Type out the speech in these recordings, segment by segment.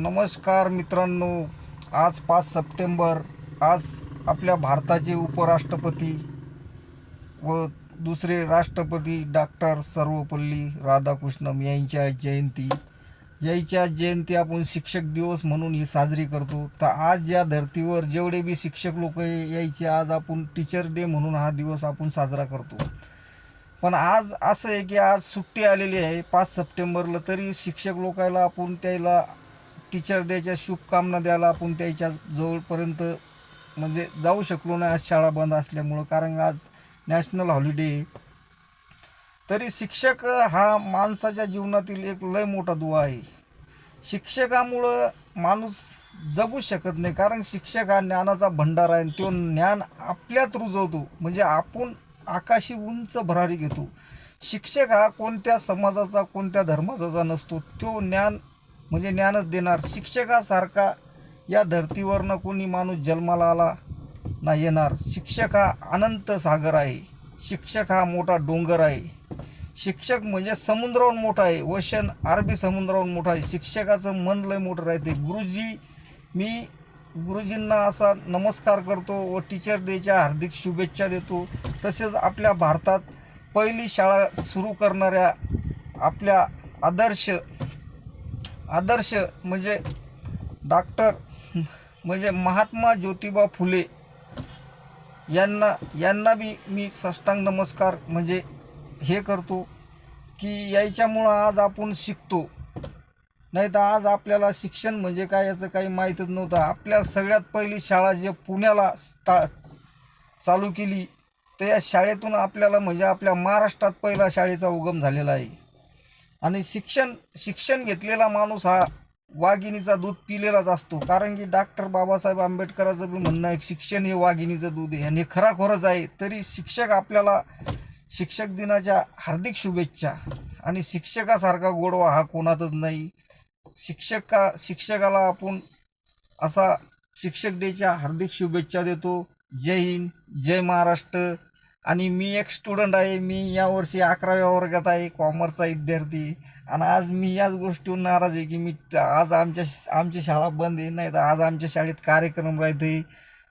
नमस्कार मित्रांनो, आज 5 सप्टेंबर. आज आपल्या भारताचे उपराष्ट्रपती व दुसरे राष्ट्रपती डॉक्टर सर्वपल्ली राधाकृष्णन यांच्या जयंती. यायच्या जयंती आपण शिक्षक दिवस म्हणून ही साजरी करतो. तर आज या धर्तीवर जेवढे बी शिक्षक लोक यायचे, आज आपण टीचर डे म्हणून हा दिवस आपण साजरा करतो. पण आज असं आहे की आज सुट्टी आलेली आहे 5 सप्टेंबरला, तरी शिक्षक लोकांना आपण त्याला टीचर डेच्या शुभकामना द्यायला आपण त्याच्या जवळपर्यंत म्हणजे जाऊ शकलो नाही आज शाळा बंद असल्यामुळं, कारण आज नॅशनल हॉलिडे आहे. तरी शिक्षक हा माणसाच्या जीवनातील एक लय मोठा दुवा आहे. शिक्षकामुळं माणूस जगू शकत नाही, कारण शिक्षक हा ज्ञानाचा भंडार आहे. तो ज्ञान आपल्यात रुजवतो, म्हणजे आपण आकाशी उंच भरारी घेतो. शिक्षक हा कोणत्या समाजाचा कोणत्या धर्माचा नसतो, तो ज्ञान म्हणजे ज्ञानच देणार. शिक्षकासारखा या धर्तीवरनं कोणी माणूस जन्माला आला नाही येणार. शिक्षक हा अनंत सागर आहे. शिक्षक हा मोठा डोंगर आहे. शिक्षक म्हणजे समुद्राहून मोठा आहे, ओशन अरबी समुद्राहून मोठा आहे. शिक्षकाचं मन लय मोठं राहते. मी गुरुजींना असा नमस्कार करतो व टीचर डेच्या हार्दिक शुभेच्छा देतो. तसेच आपल्या भारतात पहिली शाळा सुरू करणाऱ्या आपल्या आदर्श म्हणजे डॉक्टर म्हणजे महात्मा ज्योतिबा फुले यांना बी मी साष्टांग नमस्कार म्हणजे हे करतो की याच्यामुळं आज आपण शिकतो. नाही तर आज आपल्याला शिक्षण म्हणजे काय याचं काही माहीतच नव्हतं. आपल्या सगळ्यात पहिली शाळा जे पुण्याला चालू केली, तर या शाळेतून आपल्याला म्हणजे आपल्या महाराष्ट्रात पहिला शाळेचा उगम झालेला आहे. आणि शिक्षण घेतलेला माणूस हा वाघिणीचा दूध पिलेलाच असतो, कारण की डॉक्टर बाबासाहेब आंबेडकरांचं बी म्हणणं आहे शिक्षण हे वाघिणीचं दूध आहे, आणि खराखोरच आहे. तरी आपल्याला शिक्षक दिनाच्या हार्दिक शुभेच्छा. आणि शिक्षकासारखा गोडवा हा कोणातच नाही. शिक्षकाला आपण असा शिक्षक डेच्या हार्दिक शुभेच्छा देतो. जय हिंद, जय महाराष्ट्र. आणि मी एक स्टुडंट आहे. मी यावर्षी 11व्या वर्गात आहे, कॉमर्सचा विद्यार्थी. आणि आज मी याच गोष्टीवर नाराज आहे की आज आमची शाळा बंद आहे. नाही तर आज आमच्या शाळेत कार्यक्रम राहते,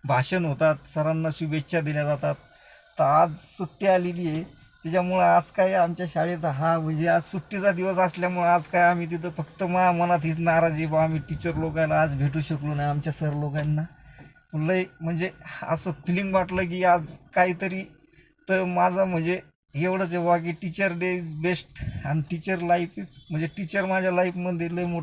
भाषण होतात, सरांना शुभेच्छा दिल्या जातात. तर आज सुट्टी आलेली आहे, त्याच्यामुळं आज काय आमच्या शाळेत हा म्हणजे आज सुट्टीचा दिवस असल्यामुळं आज काय आम्ही तिथं फक्त मनात हीच नाराजी बा आम्ही टीचर लोकांना आज भेटू शकलो नाही. आमच्या सर लोकांना लय म्हणजे असं फिलिंग वाटलं की आज काहीतरी. तर माझं म्हणजे एवढंच आहे बा की टीचर डे इज बेस्ट. आणि टीचर लाईफ इज म्हणजे टीचर माझ्या लाईफमध्ये लय मोठं